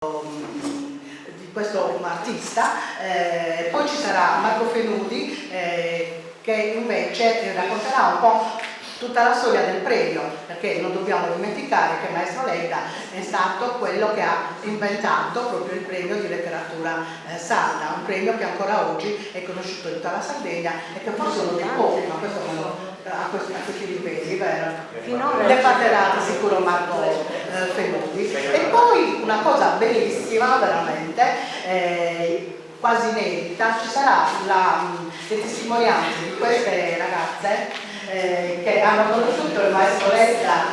di questo artista. Poi ci sarà Marco Fenudi che invece racconterà un po' tutta la storia del premio, perché non dobbiamo dimenticare che Maestro Ledda è stato quello che ha inventato proprio il premio di letteratura sarda, un premio che ancora oggi è conosciuto in tutta la Sardegna e che forse uno dei pochi, ma questo a questi livelli, vero? Ne parlerà di sicuro Marco Fenudi. E poi una cosa bellissima, veramente, quasi inedita, ci sarà le testimonianze di queste ragazze che hanno conosciuto il Maestro Ledda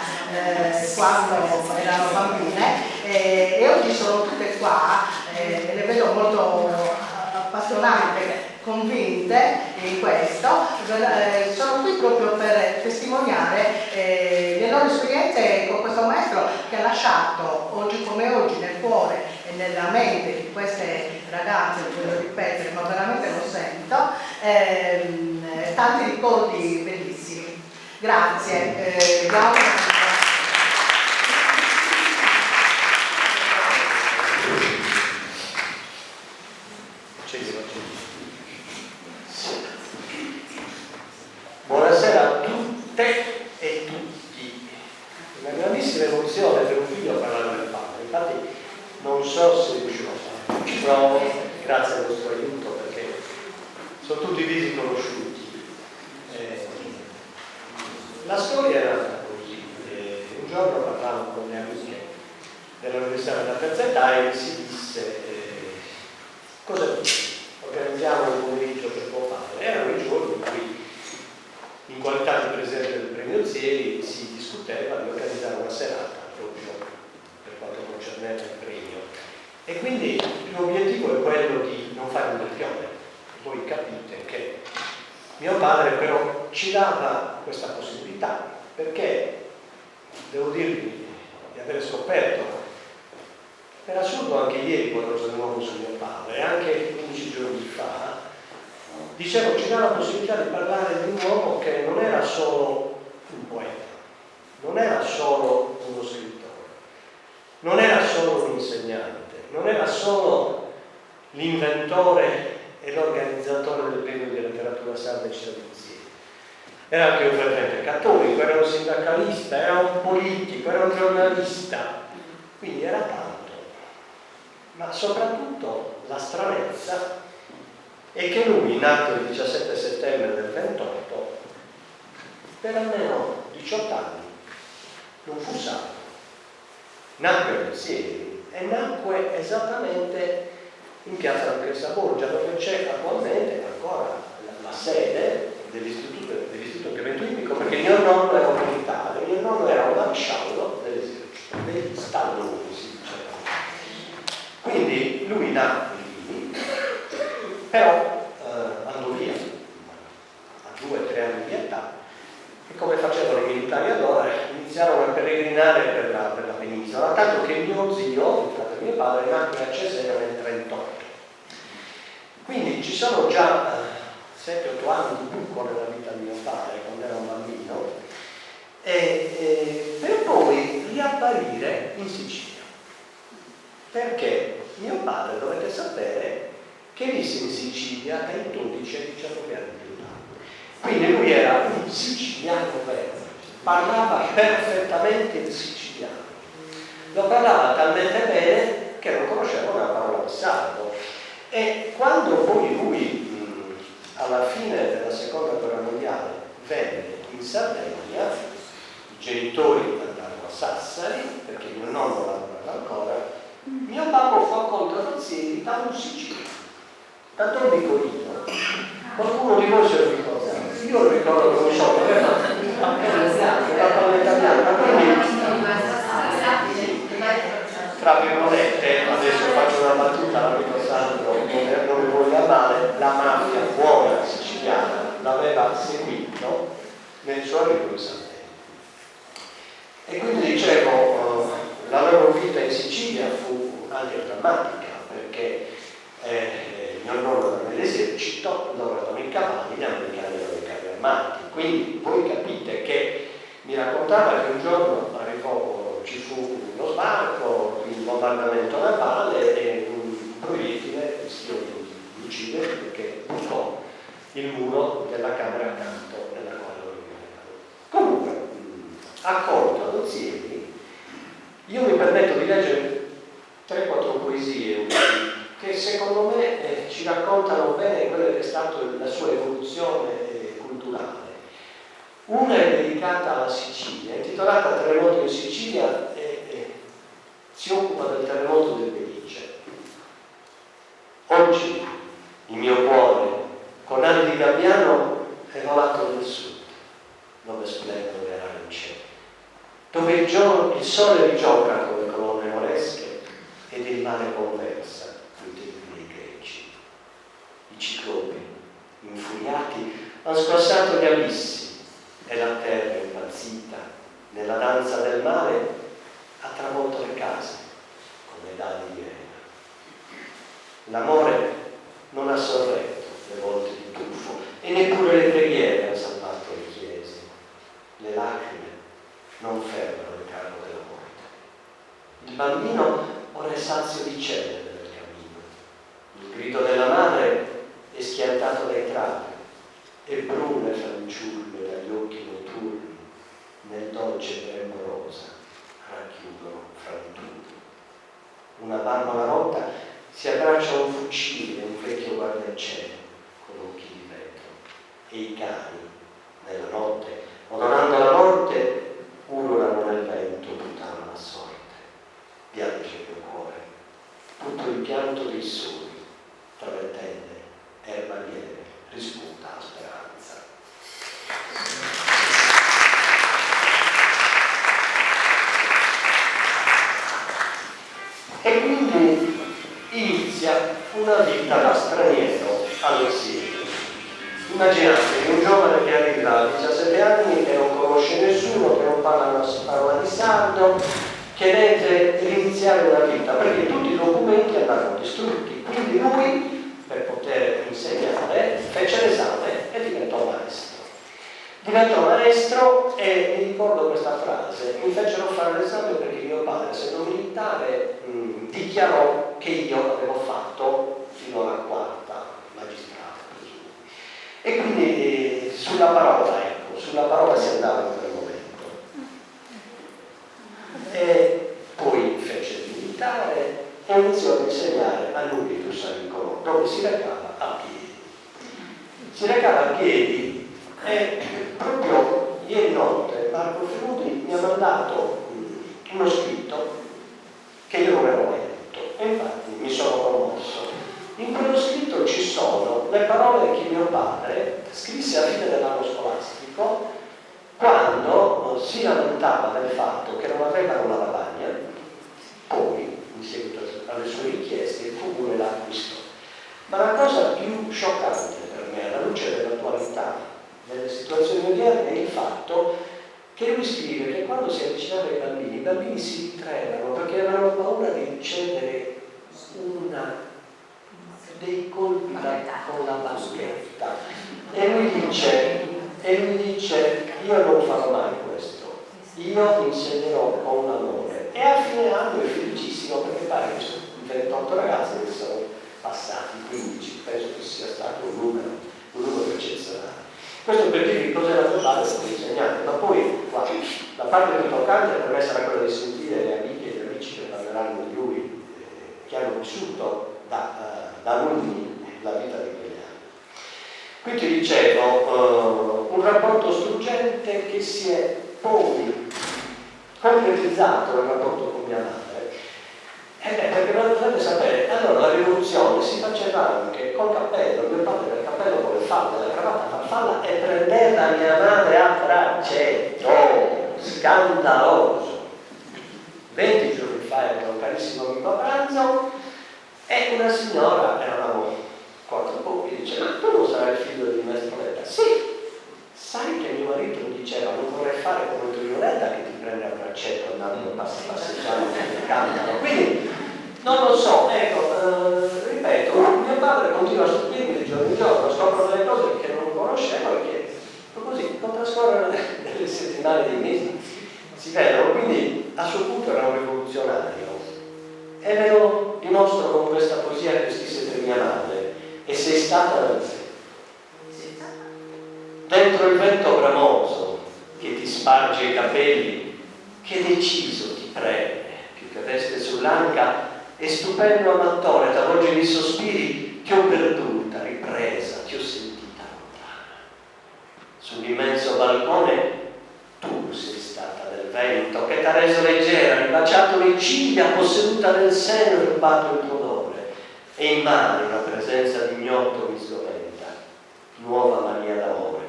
quando erano bambine e oggi sono tutte qua, le vedo molto appassionate, convinte in questo, sono qui proprio per testimoniare le loro esperienze con questo maestro che ha lasciato oggi come oggi nel cuore e nella mente di queste ragazze, voglio ripetere, ma veramente lo sento, tanti ricordi bellissimi. Grazie. Buonasera a tutte e tutti. Una grandissima emozione per un figlio parlare del padre. Infatti non so se riuscirò a farlo. Ci provo, grazie al vostro aiuto, perché sono tutti visi conosciuti. La storia era così. Un giorno parlavo con le amiche dell'università della terza età e si disse cosa dici? Organizziamo un pomeriggio per tuo padre. Erano i giorni in cui, in qualità di presidente del premio Zieri, si discuteva di organizzare una serata proprio per quanto concerneva il premio. E quindi l'obiettivo è quello di non fare un doppione. Voi capite che mio padre però ci dava questa possibilità, perché devo dirvi di aver scoperto, per assurdo anche ieri qualcosa di nuovo su mio padre, anche 15 giorni fa, dicevo, ci dà la possibilità di parlare di un uomo che non era solo un poeta, non era solo uno scrittore, non era solo un insegnante, non era solo l'inventore e l'organizzatore del premio di letteratura sarda Cittadinanza. Era anche un fervente cattolico, era un sindacalista, era un politico, era un giornalista, quindi era tanto. Ma soprattutto la stranezza è che lui, nato il 17 settembre del 28, per almeno 18 anni non fu salvo. Nacque a Pensieri e nacque esattamente in piazza Lucrezia Borgia, dove c'è attualmente ancora la sede dell'istituto Clemente Ippico, perché mio nonno era un militare, mio nonno era un maresciallo dell'esercito, degli stalloni si diceva. Quindi lui nacque lì, però andò via a 2 o 3 anni di età e, come facevano i militari allora, iniziarono a peregrinare per la penisola, tanto che mio zio, il fratello di mio padre, nacque a Cesena nel 38. Quindi ci sono già 7-8 anni di buco nella vita di mio padre quando era un bambino, per poi riapparire in Sicilia, perché mio padre, dovete sapere, che visse in Sicilia dai 12 ai 19 anni di età. Quindi lui era un siciliano vero, parlava perfettamente il siciliano, lo parlava talmente bene che non conosceva una parola di sardo. E quando poi lui, alla fine della seconda guerra mondiale, venne in Sardegna, i genitori andarono a Sassari, perché mio nonno lavorava ancora, mio babbo fu accolto da Zieri da un siciliano. Tanto lo dico io. Qualcuno di voi se lo ricorda? Io lo ricordo come so, perché la parola italiana, quindi tra virgolette, adesso faccio una battuta, l'amico Sandro non mi voglia male, la mafia buona siciliana l'aveva seguito nel suo arrivo in Sardegna. E quindi dicevo, la loro vita in Sicilia fu anche drammatica, perché mio nonno era nell'esercito, loro erano i cavalli, gli americani erano i carri armati. Quindi voi capite che mi raccontava che un giorno arrivò ci fu uno sbarco, il bombardamento navale e un proiettile rischiò di uccidere perché bucò il muro della camera accanto nella quale lo vivevano. Comunque, accolto ad Ozieri, io mi permetto di leggere 3-4 poesie che secondo me ci raccontano bene quella che è stata la sua evoluzione culturale. Una è dedicata alla Sicilia, è intitolata Terremoto in Sicilia e si occupa del terremoto del Belice. Oggi il mio cuore, con ali di gabbiano, è volato nel sud, dove splendono le arance, dove il sole rigioca con le colonne moresche ed il mare conversa con i tempi dei greci. I ciclopi, infuriati, hanno squassato gli abissi e la terra impazzita nella danza del mare ha travolto le case come dadi di rena. L'amore non ha sorretto le volte di tuffo e neppure le preghiere hanno salvato le chiese. Le lacrime non fermano il carro della morte. Il bambino ora è sazio di cenere nel cammino. Il grido della madre è schiantato dai travi e brune fanciulle dagli occhi notturni nel dolce grembo rosa racchiudono frantumi. Una bambola rotta si abbraccia a un fucile, un vecchio guardacielo con occhi di vetro, e i cani nella notte, odorando la morte, ululano nel vento puttana la sorte. Piange il mio cuore, tutto il pianto dei soli, tra le tende, erba lieve, rispunta la speranza. E quindi inizia una vita da straniero all'esilio. Immaginate un giovane che arriva a 17 anni, che non conosce nessuno, che non parla una parola di sardo, che deve iniziare una vita, perché tutti i documenti andranno distrutti. Quindi lui, per poter insegnare, fece l'esame e diventò maestro. Diventò maestro e mi ricordo questa frase: mi fecero fare l'esame perché mio padre, essendo militare, dichiarò che io avevo fatto fino alla quarta magistrale. E quindi sulla parola si andava in quel momento. E poi fece il militare e iniziò ad insegnare all'Unitus a Nicolò, dove si recava a piedi. E proprio ieri notte Marco Fenuti mi ha mandato uno scritto che io non avevo mai letto e infatti mi sono commosso. In quello scritto ci sono le parole che mio padre scrisse a fine dell'anno scolastico, quando si lamentava del fatto che non avevano la lavagna. Poi, in seguito alle sue richieste, il comune l'acquistò. Ma la cosa più scioccante per me, alla luce dell'attualità, nelle situazioni odierne, è il fatto che lui scrive che quando si avvicinava ai bambini, i bambini si ritraevano perché avevano paura di ricevere dei colpi con la bacchetta. E lui dice, io non farò mai questo, io insegnerò con amore. E a fine anno è felicissimo perché pare che sono 28 ragazzi che sono passati 15, penso che sia stato un numero eccezionale. Questo per dirvi cos'era mio padre come insegnante, ma poi la parte più toccante per me sarà quella di sentire le amiche e gli amici che parleranno di lui, che hanno vissuto da alunni la vita di quegli anni. Qui ti dicevo, un rapporto struggente che si è poi concretizzato nel rapporto con mia madre. Perché non dovete sapere, allora la rivoluzione si faceva anche col cappello, mio padre aveva il cappello con le falle, la cravatta farfalla e prendeva mia madre a braccetto, scandaloso. 20 giorni fa ero un carissimo amico a pranzo e una signora, eravamo 4 pochi, dice: ma tu non sarai il figlio di maestro Letta? Sì, sai che mio marito mi diceva non vorrei fare come Tullio Letta che ti prende a braccetto andando passeggiando e cantano. Quindi non lo so, ecco, ripeto, mio padre continua a stupirmi di giorno in giorno, scopro delle cose che non conoscevo e che così con trascorrere delle settimane, dei mesi si vedono. Quindi a suo punto era un rivoluzionario, e ve lo dimostro con questa poesia che scrisse per mia madre: e sei stata da me. Dentro il vento bramoso che ti sparge i capelli, che deciso ti preme, più che veste sull'anca, e stupendo amattore t'avvolge di sospiri, ti ho perduta, ripresa, ti ho sentita lontana. Sull'immenso balcone tu sei stata del vento che t'ha reso leggera, ribaciato le ciglia, posseduta nel seno, rubato il tuo odore, e in mano una presenza di ignoto mi sgomenta, nuova mania d'amore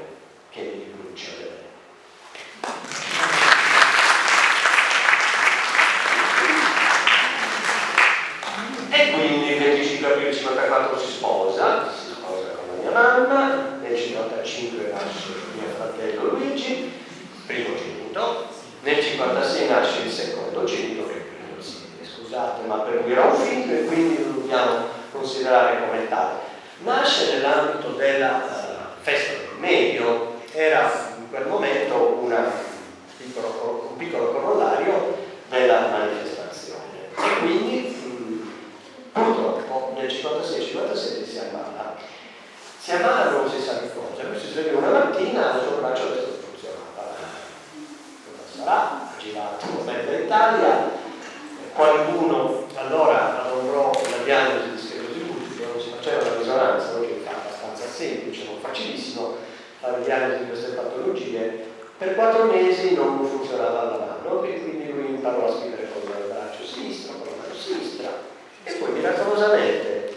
che mi ribrucia le vene. E quindi il 25 aprile 1954 si sposa con la mia mamma, nel 1955 nasce mio fratello Luigi, primogenito, nel 1956 nasce il secondogenito, che scusate ma per lui era un figlio e quindi lo dobbiamo considerare come tale. Nasce nell'ambito della festa del medio, era in quel momento un piccolo corollario della manifestazione, e quindi purtroppo nel 56-57 si ammala non si sa che cosa, poi si sveglia una mattina il suo braccio destro non funzionava. Cosa sarà? Ha girato mezza Italia, qualcuno allora adombrò la diagnosi di sclerosi multipla, non si faceva la risonanza, no? Che è abbastanza semplice, non facilissimo fare diagnosi di queste patologie. Per 4 mesi non funzionava la mano e quindi lui imparò a scrivere con il braccio sinistro, con la mano sinistra, e poi miracolosamente,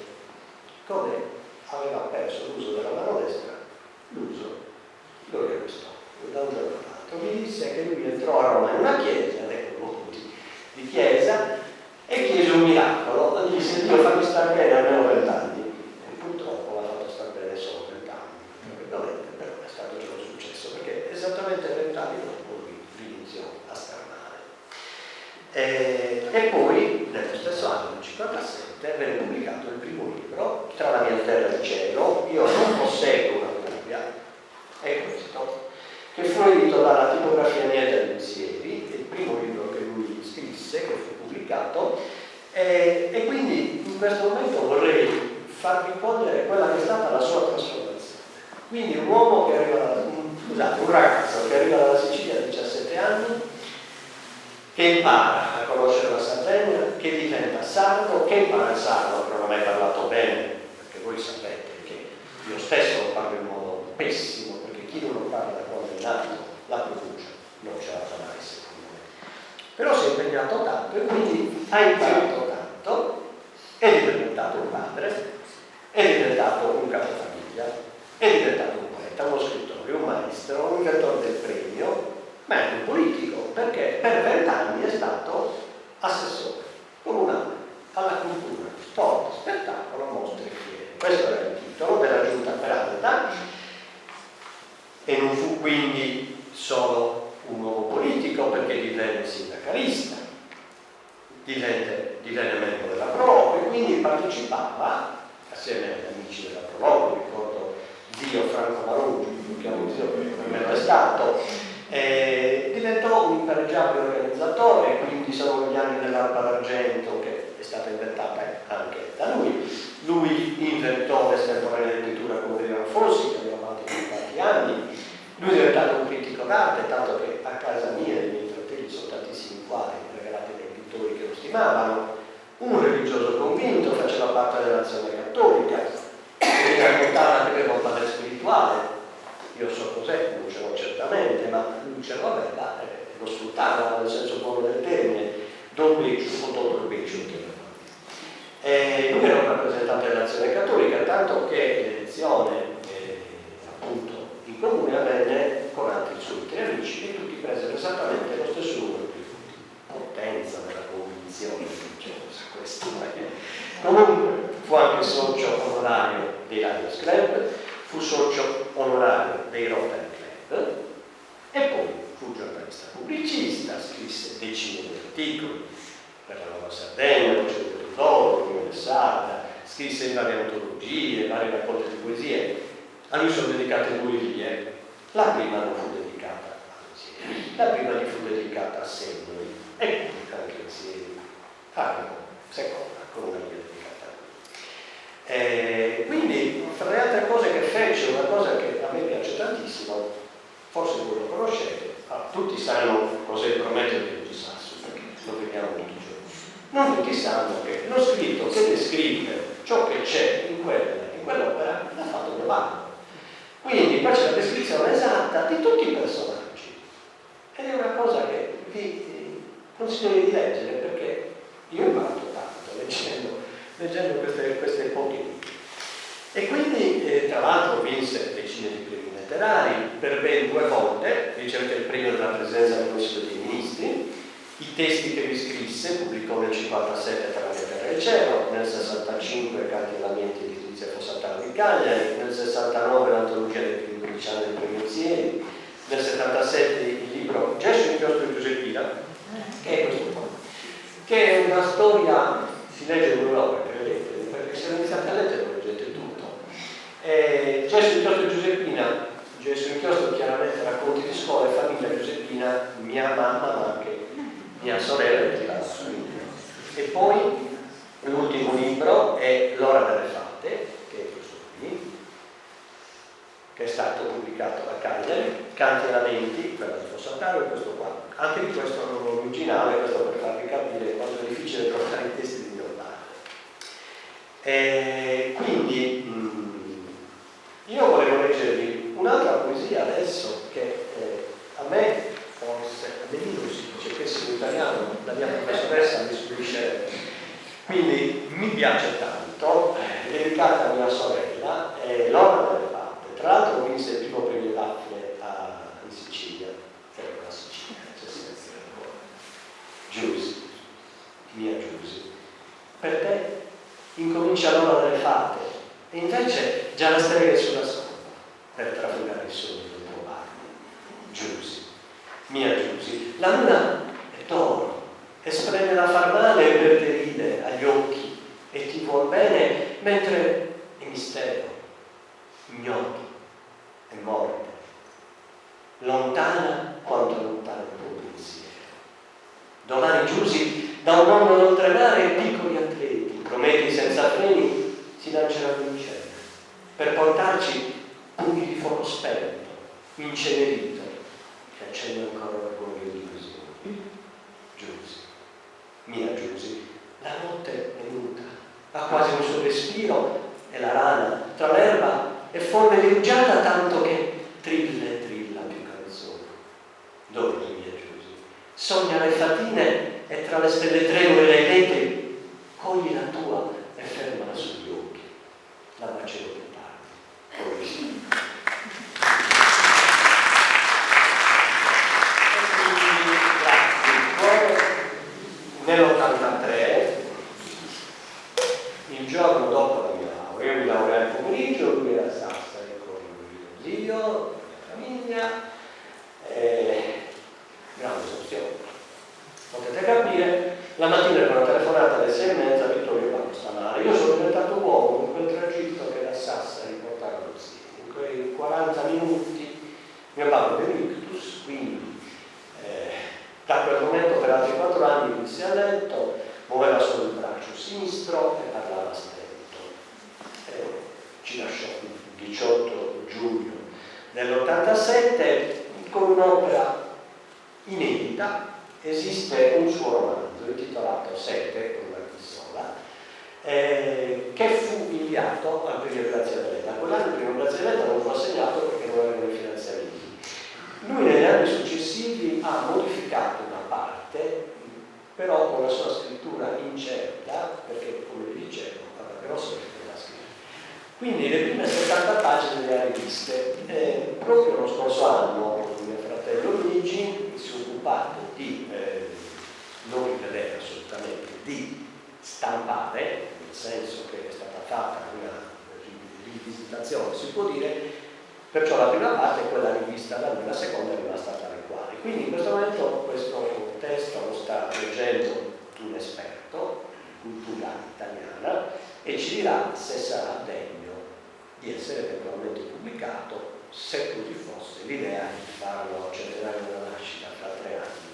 come aveva perso l'uso della mano destra, l'uso lo riacquistò da un giorno all'altro. Mi disse che lui entrò a Roma in una chiesa, ecco molti di chiesa, e chiese un miracolo, gli disse: Dio fammi star bene almeno 20 anni, e purtroppo l'ha fatto star bene solo 20 anni, però è stato già un successo, perché esattamente 20 anni dopo lui iniziò a star male. E poi nello stesso anno, nel 1957, venne pubblicato il primo libro, Tra la mia terra e il cielo. Io non posseggo una copia, è questo, che fu edito dalla Tipografia Nieda Pensieri, il primo libro che lui scrisse, che fu pubblicato, e quindi in questo momento vorrei farvi cogliere quella che è stata la sua trasformazione. Quindi un uomo che arriva, un ragazzo che arriva dalla Sicilia a 17 anni, che impara a conoscere la Sardegna, che diventa sardo, che impara il sardo, che non ho mai parlato bene, perché voi sapete che io stesso lo parlo in modo pessimo, perché chi non lo parla da quando è nato, la pronuncia non ce la fa mai, secondo me. Però si è impegnato tanto e quindi ha imparato tanto, è diventato un padre, è diventato un capofamiglia, è diventato un poeta, uno scrittore, un maestro, un inventore del premio, ma è un politico, perché per 20 anni è stato assessore comunale alla cultura, sport, spettacolo, mostre e fiere. Questo era il titolo della giunta Peralta, e non fu quindi solo un uomo politico, perché divenne sindacalista, divenne membro della Proloco e quindi partecipava assieme agli amici della Proloco, ricordo zio Franco Maruggi, che è un zio che per me è stato. Diventò un impareggiabile organizzatore, quindi sono gli anni dell'arpa d'argento, che è stata inventata anche da lui. Lui inventò l'estemporanea lettura con Adriano Fossi, che abbiamo fatto per tanti anni. Lui è diventato un critico d'arte, tanto che a casa mia e i miei fratelli sono tantissimi quadri regalati dai pittori che lo stimavano. Un religioso convinto, faceva parte dell'azione cattolica, mi raccontava che aveva un padre spirituale. Io so cos'è, non ce l'ho certamente, ma lui ce lo aveva, lo sfruttava nel senso buono del termine, Don Becciu o Dottor Becciu. Lui era un rappresentante dell'azione cattolica, tanto che l'elezione appunto in comune avvenne con altri suoi 3 amici e tutti presero esattamente lo stesso numero di voti. Potenza della convinzione religiosa, questo. Comunque fu anche socio onorario dei Lions Club, fu socio onorario dei Rotary Club e poi fu giornalista pubblicista, scrisse decine di articoli per la Nuova Sardegna, il Cielo del Toro, l'Unione Sarda, scrisse in varie antologie, varie raccolte di poesie. A lui sono dedicate 2 vie. La prima non fu dedicata a poesie, la prima gli fu dedicata a Semoli, e anche se seconda con una via di Catalogna. Quindi, tra le altre cose che fece, una cosa che a me piace tantissimo, forse voi lo conoscete, tutti sanno cos'è il Prometeo di Sasso, perché lo vediamo tutti i giorni. Non tutti sanno che lo scritto che descrive ciò che c'è in quell'opera l'ha fatto Giovanni. Quindi qua c'è la descrizione esatta di tutti i personaggi. Ed è una cosa che vi consiglio di leggere, perché io ho imparato tanto leggendo queste poche libri. E quindi, tra l'altro, vinse decine di premi letterari per ben 2 volte, ricevette il premio della Presidenza del Consiglio dei Ministri. I testi che vi scrisse pubblicò nel 1957 Tra le terre e il cielo, nel 1965 Canti e lamenti di Letizia Fossataro di Cagliari, nel 1969 l'antologia dei primi 12 anni dei Premenzieri, nel 1977 il libro Gesso inchiostro di Giuseppina, che è questo qua, che è una storia, si legge in 2 ore, credete, perché se iniziate a leggere lo leggete tutto. Gesso inchiostro di Giuseppina, Gesso inchiostro chiaramente racconti di scuola e famiglia. Giuseppina, mia mamma, ma anche mia sorella e la famiglia. E poi l'ultimo libro è L'ora delle fate, che è questo qui, che è stato pubblicato da Cagliari, Canti e lamenti, quello di Fossataro, e questo qua. Anche di questo non è originale, questo per farvi capire quanto è difficile trovare i testi di Giordano. Quindi io volevo leggervi un'altra poesia adesso che a me forse a Benino si dice che in italiano la mia professoressa mi suggerisce, quindi mi piace tanto, dedicata a mia sorella, è L'ora delle fate. Tra l'altro vinse il primo premio Daphne in Sicilia, la Sicilia, Giusy, mia Giusy, per te incomincia l'ora delle fate e invece già la strega è sulla scopa per trafugare il sogno del tuo bagno. Giusy, mia Giusy, la luna è d'oro e spreme da far male per te ride agli occhi e ti vuol bene mentre è mistero, ignoto e morte, lontana quanto lontano il tuo pensiero. Domani Giusy da un mondo d'oltremare e piccoli atleti, prometi senza freni, si lanceranno in cielo per portarci pugni di fuoco spento, incenerito, che accende ancora l'orgoglio di illusioni. Giusy, mia Giusy, la notte è muta, ha quasi un suo respiro e la rana tra l'erba è forme di rugiada tanto che trilla e trilla più canzone. Dove mia Giusy? Sogna le fatine e tra le stelle tremule le reti cogli la tua e fermala sugli occhi. La bacerò più tardi. Poi nell'83, il giorno dopo la mia laurea, io mi laureai al pomeriggio, lui era a Sassari con mio zio, la mia famiglia, grande emozione. Potete capire, la mattina era una telefonata alle 6:30, Vittorio quando sta male. Io sono diventato uomo in quel tragitto che da Sassari portava lo zio. In quei 40 minuti mio padre è ictus, quindi da quel momento per altri 4 anni inizia a letto, muoveva solo il braccio sinistro e parlava a stento. Ci lasciò il 18 giugno dell'87 con un'opera inedita. Esiste un suo romanzo intitolato Sete, con una pistola, che fu inviato al premio Grazia Deledda. Quell'anno il premio Grazia Deledda non fu assegnato perché non avevano i finanziamenti. Lui negli anni successivi ha modificato una parte, però con la sua scrittura incerta, perché come vi dicevo, aveva sempre da scrivere. Quindi le prime 70 pagine le ha riviste. Proprio lo scorso anno mio fratello Luigi si è occupato di, non rivedere assolutamente, di stampare, nel senso che è stata fatta una rivisitazione, si può dire. Perciò la prima parte è quella rivista da lui, la seconda è rimasta tale quale. Quindi in questo momento questo testo lo sta leggendo un esperto di cultura italiana e ci dirà se sarà degno di essere eventualmente pubblicato, se così fosse l'idea di farlo al centenario della nascita tra 3 anni.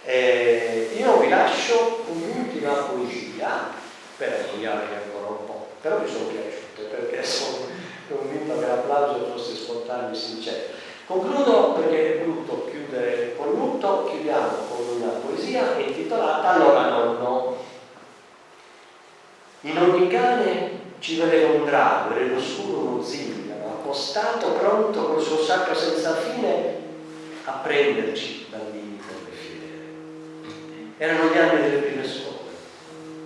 Io vi lascio un'ultima poesia per annoiarvi ancora un po', però mi sono piaciute perché sono convinto che l'applauso fosse spontaneo e sincero. Concludo perché è brutto chiudere con lutto, chiudiamo con una poesia intitolata Allora nonno. In ogni cane ci vedeva un drago, era l'oscuro uno zingaro, appostato, pronto col suo sacco senza fine a prenderci bambini come fiere. Erano gli anni delle prime scuole.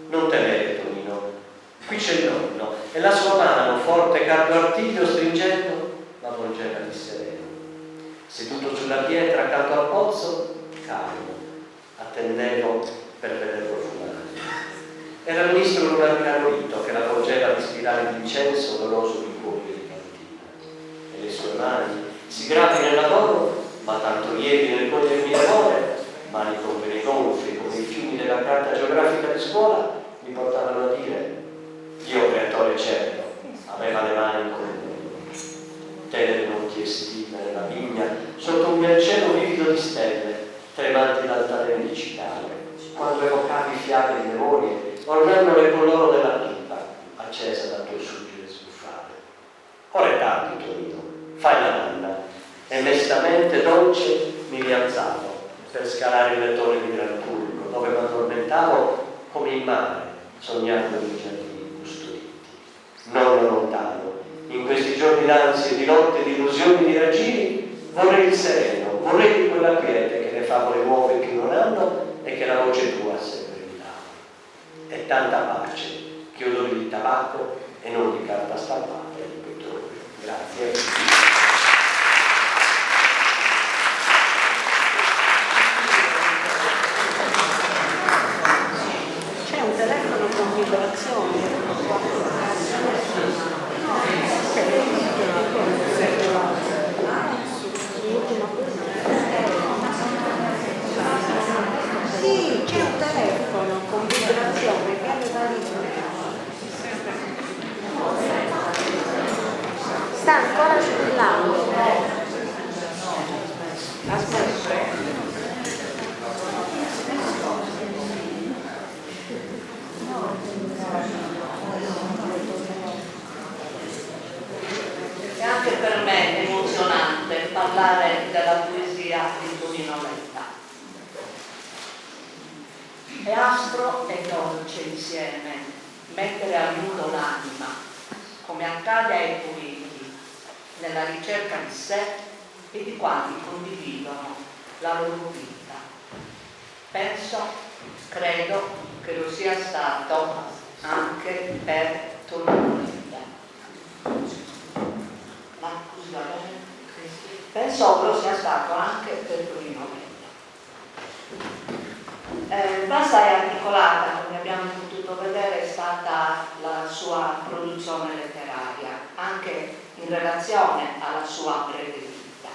Non temere, Tonino, qui c'è il nonno, e la sua mano, forte caldo artiglio, stringendo, la volgeva di sereno. Seduto sulla pietra accanto al pozzo, calmo, attendevo per vederlo fumare. Era il ministro Lunar Carolito che la volgeva di spirale di incenso odoroso di cuori di cantina. E le sue mani, si gravi nel lavoro, ma tanto lievi nel cogliermi l'amore, mani con vene gonfie come i fiumi della carta geografica di scuola, mi portavano a dire: Dio creatore certo aveva le mani come noi, tenere notti estive nella vigna sotto un bel cielo vivido di stelle tremanti d'altalene di cicale, quando evocavi fiabe di memorie ornandole con l'oro della pipa accesa dal tuo suggere sbuffare. Ora è tardi, Tonino, fai la nanna. E mestamente dolce mi rialzavo per scalare il lettone di Gran Turco, dove mi addormentavo come in mare, sognando i giardini custoditi. Non lontano, in questi giorni d'ansia, di notte, di illusioni, di raggiri, vorrei il sereno, vorrei di quella quiete che le favole nuove più non hanno e che la voce tua sempre mi dà. E tanta pace che odori di tabacco e non di carta stampata e di petrolio. Grazie. Sì, c'è un telefono con vibrazione che arriva lì. Sta ancora squillando. Aspetta. E anche per me è emozionante parlare della poesia di Tonino Letta. È aspro e dolce insieme mettere a nudo l'anima, come accade ai poeti, nella ricerca di sé e di quanti condividono la loro vita. Credo che lo sia stato anche per Tonino Letta. Penso che lo sia stato anche per Tonino Letta. Vasta e articolata, come abbiamo potuto vedere, è stata la sua produzione letteraria, anche in relazione alla sua breve vita.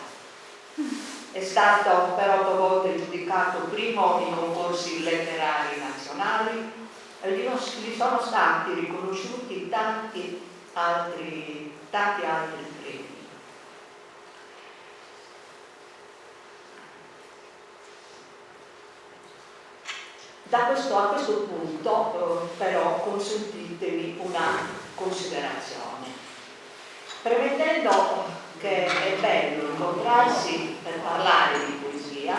È stato per 8 volte giudicato primo in concorsi letterari nazionali e gli sono stati riconosciuti tanti altri premi. A questo punto però consentitemi una considerazione. Premettendo che è bello incontrarsi per parlare di poesia,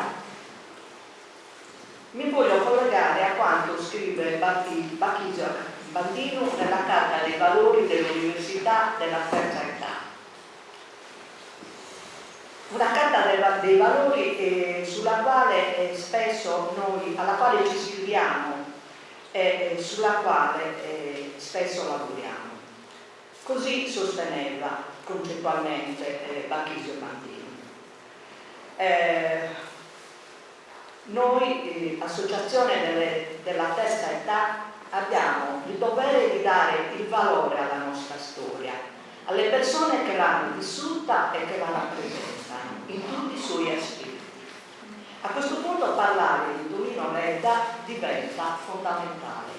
mi voglio collegare a quanto scrive Bacchisa Bandino nella Carta dei Valori dell'Università della Terza Età. Una carta dei valori sulla quale alla quale ci scriviamo e sulla quale spesso lavoriamo. Così sosteneva concettualmente Bacchisa Bandino. Noi, Associazione della Terza Età, abbiamo il dovere di dare il valore alla nostra storia, alle persone che l'hanno vissuta e che la rappresentano in tutti i suoi aspetti. A questo punto parlare di Tonino Letta diventa fondamentale.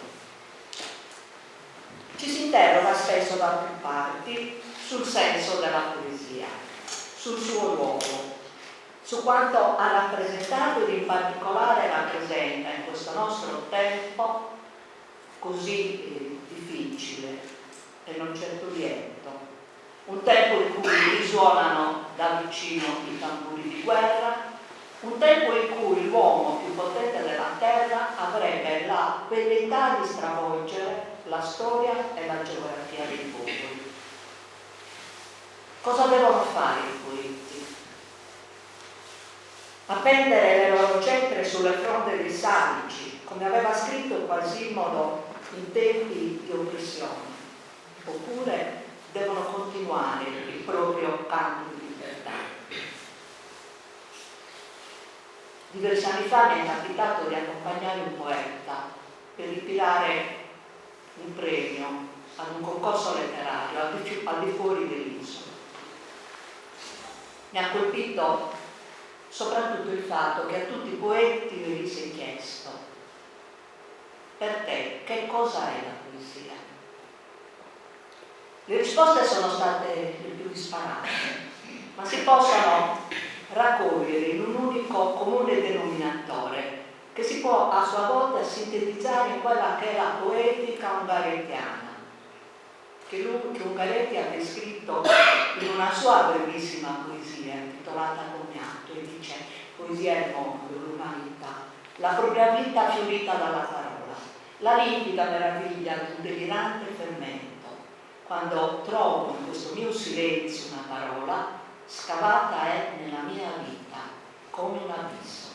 Ci si interroga spesso da più parti sul senso della poesia, sul suo ruolo, su quanto ha rappresentato ed in particolare rappresenta in questo nostro tempo così difficile e non certo lieto, un tempo in cui risuonano da vicino i tamburi di guerra, un tempo in cui l'uomo più potente della terra avrebbe la velleità di stravolgere la storia e la geografia dei popoli. Cosa devono fare i poeti? Appendere le loro cetre sulle fronde dei salici, come aveva scritto Quasimodo in tempi di oppressione, oppure devono continuare il proprio canto di libertà. Diversi anni fa mi è capitato di accompagnare un poeta per ritirare un premio ad un concorso letterario al di fuori dell'isola. Mi ha colpito soprattutto il fatto che a tutti i poeti gli si è chiesto: per te che cosa è la poesia? Le risposte sono state le più disparate, ma si possono raccogliere in un unico comune denominatore che si può a sua volta sintetizzare in quella che è la poetica ungarettiana, che Ungaretti ha descritto in una sua brevissima poesia intitolata Commiato, e dice: poesia è il mondo, l'umanità, la propria vita fiorita dalla parola, la limpida meraviglia di un delirante fermento, quando trovo in questo mio silenzio una parola, scavata è nella mia vita come un abisso.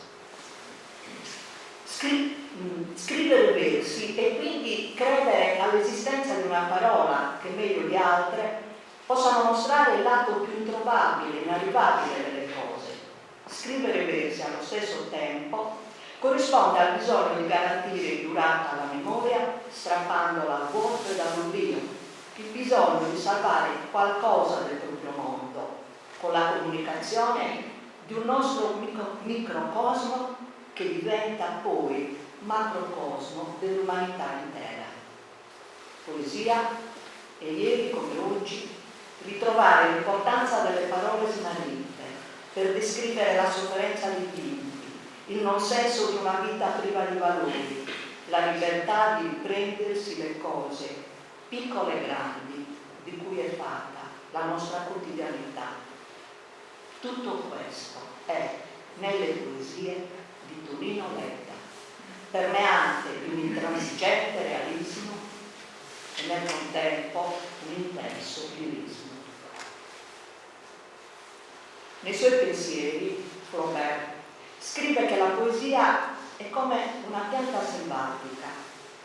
Scrivere versi e quindi credere all'esistenza di una parola che meglio di altre possano mostrare il lato più introvabile, inarrivabile delle cose. Scrivere versi allo stesso tempo corrisponde al bisogno di garantire durata alla memoria, strappandola al vuoto e dall'oblio, il bisogno di salvare qualcosa del proprio mondo con la comunicazione di un nostro microcosmo che diventa poi macrocosmo dell'umanità intera. Poesia è ieri come oggi ritrovare l'importanza delle parole smarrite per descrivere la sofferenza dei bimbi, il non senso di una vita priva di valori, la libertà di riprendersi le cose piccole e grandi di cui è fatta la nostra quotidianità. Tutto questo è nelle poesie di Tonino Ledda, permeante di un intransigente realismo e nel contempo un intenso lirismo. Nei suoi pensieri, Flaubert scrive che la poesia è come una pianta selvatica,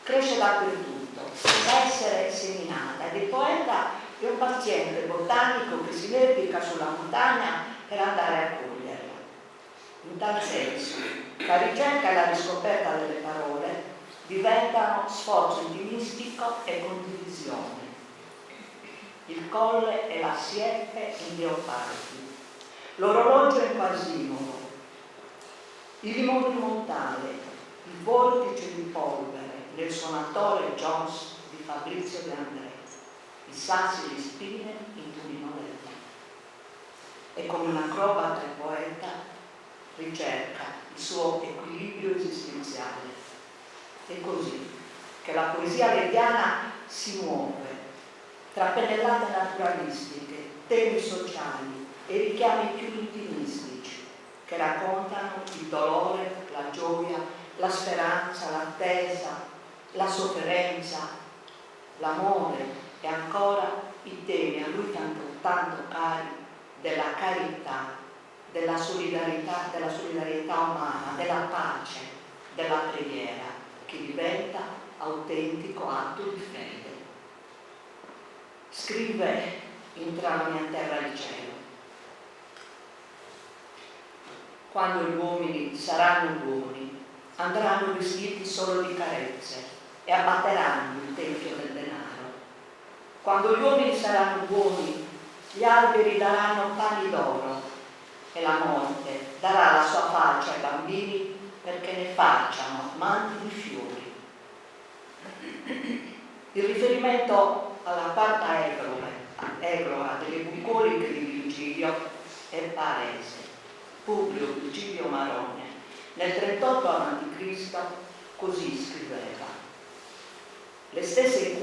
cresce dappertutto, senza essere seminata, ed il poeta è un paziente botanico che si vertica sulla montagna per andare a coglierla. In tal senso, la ricerca e la riscoperta delle parole diventano sforzo intimistico e condivisione. Il colle e la siepe in Leopardi, l'orologio in Quasimodo, il monumentale, il vortice di polvere nel sonatore Jones di Fabrizio De André, i sassi di spine in Tonino Ledda. E come un acrobata e poeta ricerca il suo equilibrio esistenziale. È così che la poesia leddiana si muove tra pennellate naturalistiche, temi sociali e richiami più intimistici che raccontano il dolore, la gioia, la speranza, l'attesa, la sofferenza, l'amore e ancora i temi a lui tanto cari della carità, della solidarietà umana, della pace, della preghiera, che diventa autentico atto di fede. Scrive in Tra la mia terra e il cielo: quando gli uomini saranno buoni, andranno vestiti solo di carezze e abbatteranno il tempio del denaro. Quando gli uomini saranno buoni, gli alberi daranno pani d'oro e la morte darà la sua faccia ai bambini perché ne facciano manti di fiori. Il riferimento alla quarta egloga delle bucoliche di Virgilio è palese. Publio Lucilio Marone, nel 38 a.C., così scriveva: le stesse